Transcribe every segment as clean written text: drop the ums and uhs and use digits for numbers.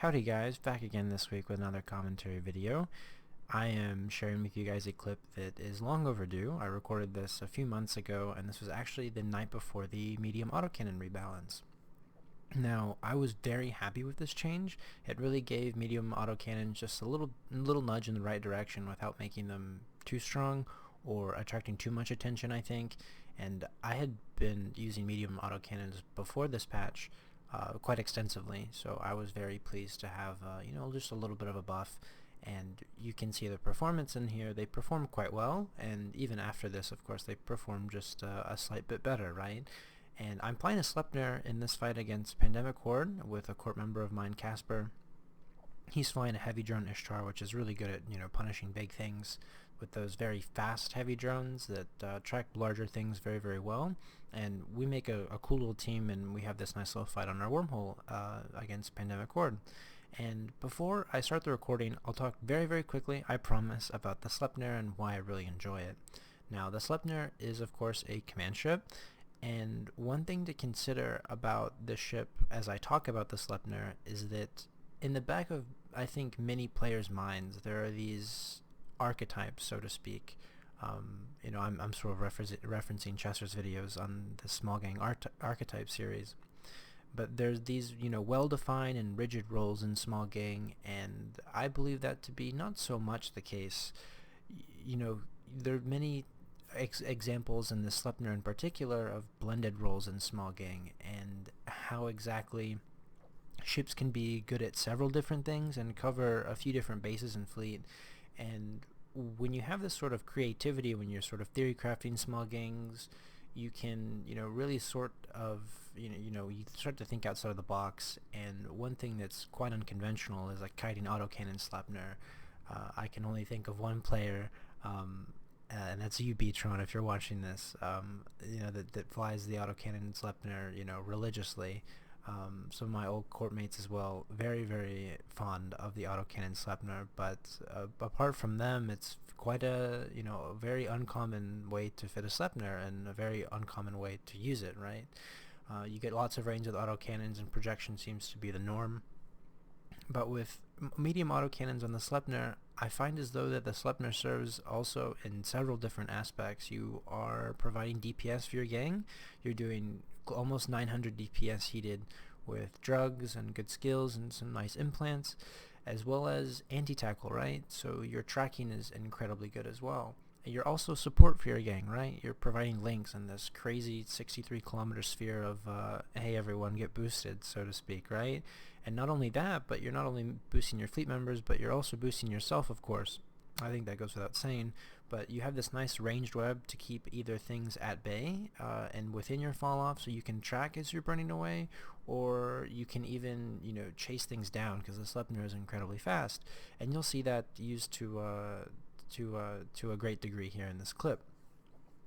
Howdy guys, back again this week with another commentary video. I am sharing with you guys a clip that is long overdue. I recorded this a few months ago, and this was actually the night before the medium autocannon rebalance. Now, I was very happy with this change. It really gave medium autocannons just a little nudge in the right direction without making them too strong or attracting too much attention, I think. And I had been using medium autocannons before this patch quite extensively, so I was very pleased to have just a little bit of a buff. And you can see the performance in here. They perform quite well, and even after this, of course, they perform just a slight bit better, right? And I'm playing a Sleipnir in this fight against Pandemic Horde with a court member of mine, Casper. He's flying a heavy drone Ishtar, which is really good at punishing big things with those very fast heavy drones that track larger things very, very well. And we make a cool little team, and we have this nice little fight on our wormhole against Pandemic Horde. And before I start the recording, I'll talk very, very quickly, I promise, about the Sleipnir and why I really enjoy it. Now, the Sleipnir is, of course, a command ship, and one thing to consider about this ship as I talk about the Sleipnir is that in the back of, I think, many players' minds, there are these archetypes, so to speak. I'm sort of referencing Chester's videos on the Small Gang archetype series. But there's these, well-defined and rigid roles in Small Gang, and I believe that to be not so much the case. There are many examples in the Sleipnir in particular of blended roles in Small Gang, and how exactly ships can be good at several different things and cover a few different bases in fleet. And when you have this sort of creativity, when you're sort of theory crafting Small Gangs, you can really sort of you start to think outside of the box. And one thing that's quite unconventional is like kiting autocannon Sleipnir. I can only think of one player, and that's you, Beatron, if you're watching this, that flies the autocannon Sleipnir religiously. Some of my old court mates as well, very, very fond of the autocannon Sleipnir, but apart from them, it's quite a very uncommon way to fit a Sleipnir, and a very uncommon way to use it, right? You get lots of range with autocannons, and projection seems to be the norm. But with medium autocannons on the Sleipnir, I find as though that the Sleipnir serves also in several different aspects. You are providing DPS for your gang. You're doing almost 900 DPS heated with drugs and good skills and some nice implants, as well as anti-tackle, right? So your tracking is incredibly good as well. You're also support for your gang, right? You're providing links in this crazy 63-kilometer sphere of, hey everyone, get boosted, so to speak, right? And not only that, but you're not only boosting your fleet members, but you're also boosting yourself, of course. I think that goes without saying, but you have this nice ranged web to keep either things at bay and within your fall off, so you can track as you're burning away, or you can even chase things down, because the Sleipnir is incredibly fast, and you'll see that used to a great degree here in this clip.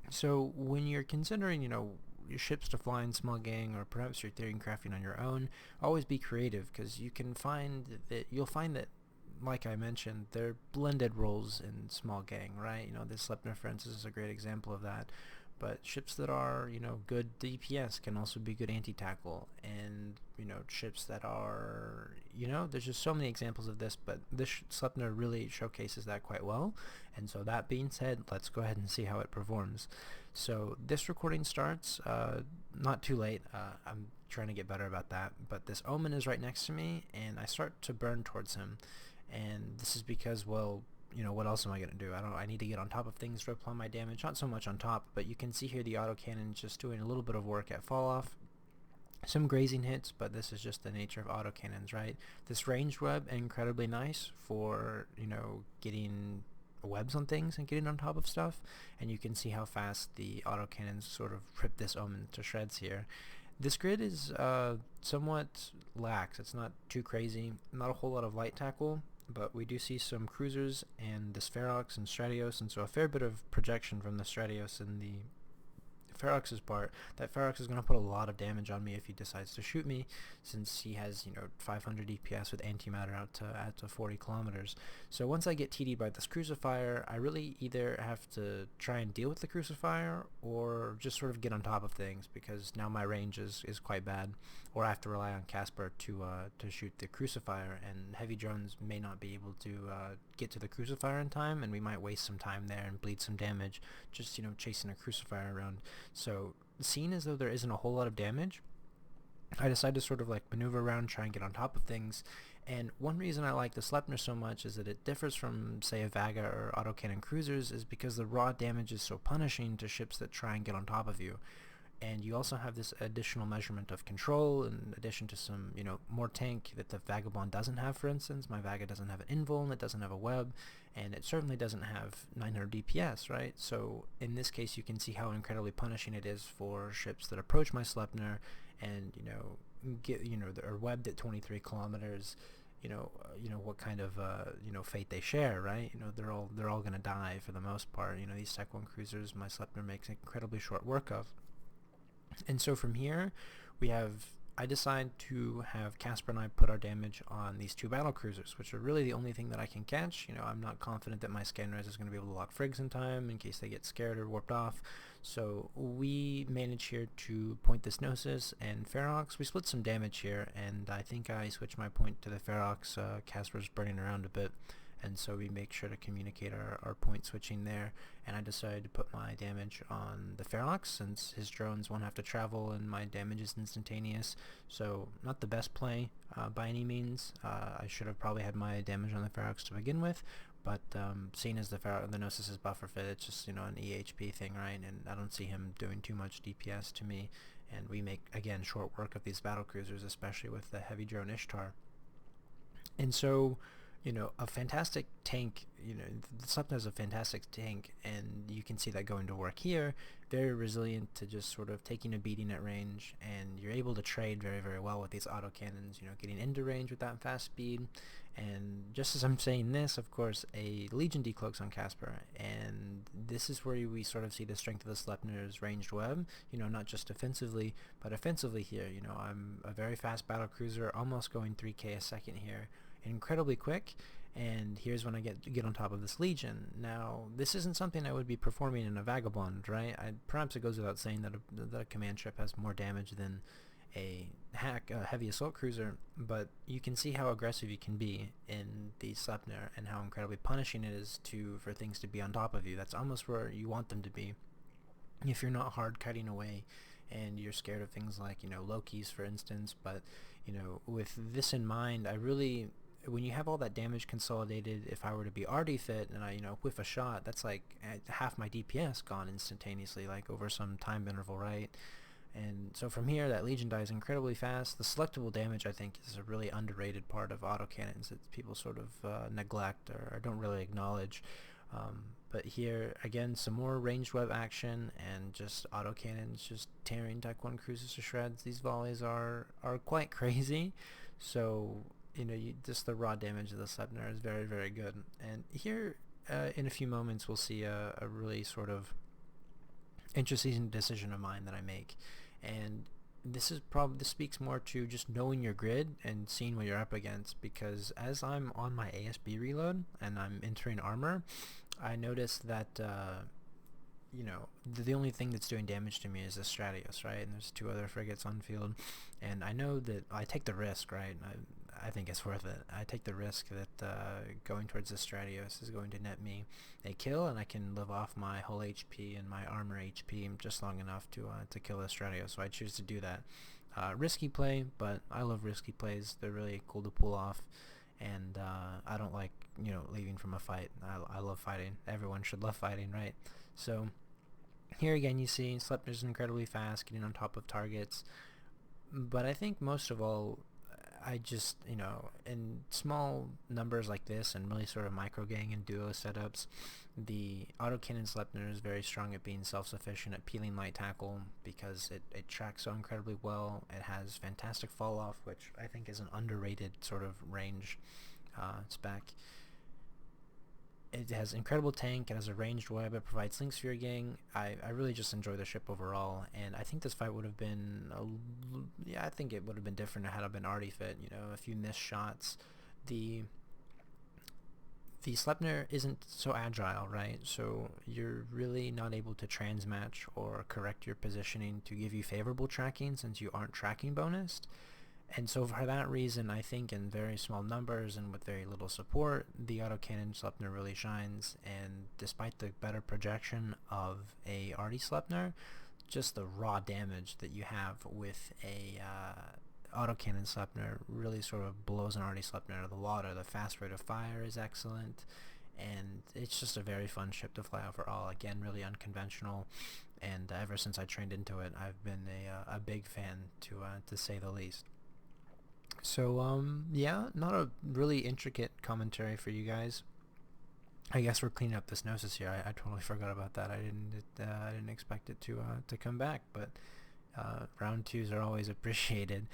So when you're considering your ships to fly in Small Gang, or perhaps you're theory crafting on your own, always be creative, because you'll find that, like I mentioned, they're blended roles in Small Gang, right? This Sleipnir, for instance, is a great example of that. But ships that are, good DPS can also be good anti-tackle, and, ships that are, there's just so many examples of this, but this Sleipnir really showcases that quite well. And so that being said, let's go ahead and see how it performs. So this recording starts, not too late, I'm trying to get better about that, but this Omen is right next to me, and I start to burn towards him. And this is because, well, what else am I going to do? I need to get on top of things to apply my damage. Not so much on top, but you can see here the autocannon just doing a little bit of work at fall off. Some grazing hits, but this is just the nature of autocannons, right? This ranged web, incredibly nice for, getting webs on things and getting on top of stuff. And you can see how fast the autocannons sort of rip this Omen to shreds here. This grid is somewhat lax. It's not too crazy. Not a whole lot of light tackle, but we do see some cruisers and the Spherox and Stratios, and so a fair bit of projection from the Stratios and the Ferox's part, that Ferox is going to put a lot of damage on me if he decides to shoot me, since he has, 500 DPS with antimatter out to 40 kilometers. So once I get TD'd by this Crucifier, I really either have to try and deal with the Crucifier or just sort of get on top of things, because now my range is quite bad, or I have to rely on Casper to shoot the Crucifier, and heavy drones may not be able to get to the Crucifier in time, and we might waste some time there and bleed some damage just chasing a Crucifier around. So seeing as though there isn't a whole lot of damage, I decided to sort of like maneuver around, try and get on top of things. And one reason I like the Sleipnir so much is that it differs from, say, a Vaga or autocannon cruisers, is because the raw damage is so punishing to ships that try and get on top of you. And you also have this additional measurement of control, in addition to some, more tank that the Vagabond doesn't have. For instance, my Vaga doesn't have an invuln, it doesn't have a web, and it certainly doesn't have 900 DPS, right? So in this case, you can see how incredibly punishing it is for ships that approach my Sleipnir and, are webbed at 23 kilometers. What kind of fate they share, right? They're all gonna die for the most part. These Sec 1 cruisers my Sleipnir makes incredibly short work of. And so from here, I decide to have Casper and I put our damage on these two battle cruisers, which are really the only thing that I can catch. I'm not confident that my scan res is going to be able to lock frigs in time in case they get scared or warped off. So we manage here to point this Gnosis and Ferox. We split some damage here, and I think I switched my point to the Ferox. Casper's burning around a bit, and so we make sure to communicate our point switching there, and I decided to put my damage on the Ferox since his drones won't have to travel and my damage is instantaneous. So not the best play by any means. I should have probably had my damage on the Ferox to begin with, but seeing as the Gnosis is buffer fit, it's just an EHP thing, right? And I don't see him doing too much DPS to me, and we make, again, short work of these battle cruisers, especially with the heavy drone Ishtar. And so a fantastic tank, the Sleipnir is a fantastic tank, and you can see that going to work here. Very resilient to just sort of taking a beating at range, and you're able to trade very, very well with these autocannons, getting into range with that fast speed. And just as I'm saying this, of course, a Legion decloaks on Casper, and this is where we sort of see the strength of the Sleipnir's ranged web, not just defensively, but offensively here. I'm a very fast battle cruiser, almost going 3k a second here, incredibly quick, and here's when I get on top of this Legion. Now, this isn't something I would be performing in a Vagabond, right? Perhaps it goes without saying that a command ship has more damage than a heavy assault cruiser, but you can see how aggressive you can be in the Sleipnir and how incredibly punishing it is for things to be on top of you. That's almost where you want them to be if you're not hard cutting away and you're scared of things like Loki's, for instance. But with this in mind, when you have all that damage consolidated, if I were to be RD fit and I whiff a shot, that's like half my DPS gone instantaneously, like over some time interval, right? And so from here, that Legion dies incredibly fast. The selectable damage, I think, is a really underrated part of autocannons that people sort of neglect or don't really acknowledge. But here, again, some more ranged web action and just autocannons just tearing Tech 1 cruisers to shreds. These volleys are quite crazy. So, just the raw damage of the Sleipnir is very, very good. And here, in a few moments, we'll see a really sort of interesting decision of mine that I make. And this speaks more to just knowing your grid and seeing what you're up against, because as I'm on my ASB reload and I'm entering armor, I notice that the only thing that's doing damage to me is the Stratios, right? And there's two other frigates on field, and I know that I take the risk, right? I think it's worth it. I take the risk that going towards the Stratios is going to net me a kill, and I can live off my hull HP and my armor HP just long enough to kill the Stratios. So I choose to do that. Risky play, but I love risky plays. They're really cool to pull off, and I don't like leaving from a fight. I love fighting. Everyone should love fighting, right? So here again, you see Sleipnir's incredibly fast, getting on top of targets. But I think most of all, I just, in small numbers like this and really sort of micro gang and duo setups, the autocannon Sleipnir is very strong at being self-sufficient at peeling light tackle because it tracks so incredibly well. It has fantastic fall off, which I think is an underrated sort of range spec. It has incredible tank, it has a ranged web, it provides links for your gang. I really just enjoy the ship overall, and I think this fight would have been, yeah, I think it would have been different had it been already fit, you know, a few missed shots. The Sleipnir isn't so agile, right? So you're really not able to transmatch or correct your positioning to give you favorable tracking since you aren't tracking bonused. And so for that reason, I think in very small numbers and with very little support, the autocannon Sleipnir really shines. And despite the better projection of a Artie Sleipnir, just the raw damage that you have with a autocannon Sleipnir really sort of blows an Artie Sleipnir out of the water. The fast rate of fire is excellent, and it's just a very fun ship to fly overall. Again, really unconventional, and ever since I trained into it, I've been a big fan, to say the least. So yeah, not a really intricate commentary for you guys. I guess we're cleaning up this Gnosis here. I totally forgot about that. I didn't expect it to come back, but round twos are always appreciated.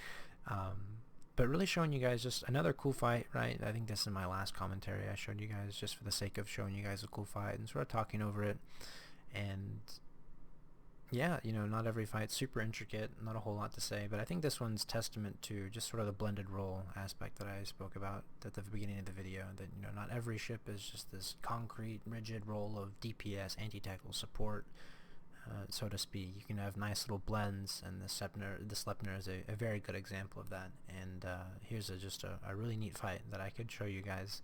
But really showing you guys just another cool fight, right? I think this is my last commentary I showed you guys just for the sake of showing you guys a cool fight and sort of talking over it. And yeah, you know, not every fight's super intricate, not a whole lot to say, but I think this one's testament to just sort of the blended role aspect that I spoke about at the beginning of the video, that, you know, not every ship is just this concrete, rigid role of DPS, anti-tackle support, so to speak. You can have nice little blends, and the Sleipnir is a very good example of that. And here's just a really neat fight that I could show you guys,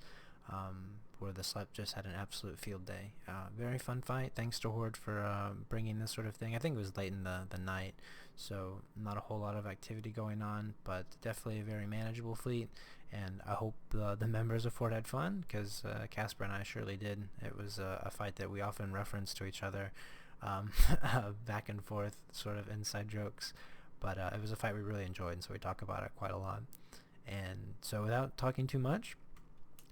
where the Slep just had an absolute field day. Very fun fight. Thanks to Horde for bringing this sort of thing. I think it was late in the night, so not a whole lot of activity going on, but definitely a very manageable fleet. And I hope the members of Horde had fun, because Casper and I surely did. It was a fight that we often reference to each other, back and forth, sort of inside jokes. But it was a fight we really enjoyed, and so we talk about it quite a lot. And so without talking too much,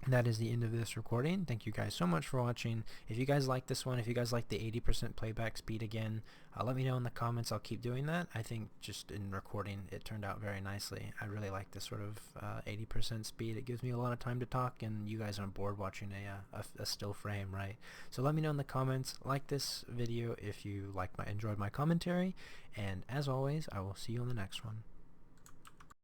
that is the end of this recording. Thank you guys so much for watching. If you guys like this one, if you guys like the 80% playback speed again, let me know in the comments. I'll keep doing that. I think just in recording it turned out very nicely. I really like this sort of 80% speed. It gives me a lot of time to talk, and you guys aren't bored watching a still frame, right? So let me know in the comments. Like this video if you enjoyed my commentary, and as always, I will see you on the next one.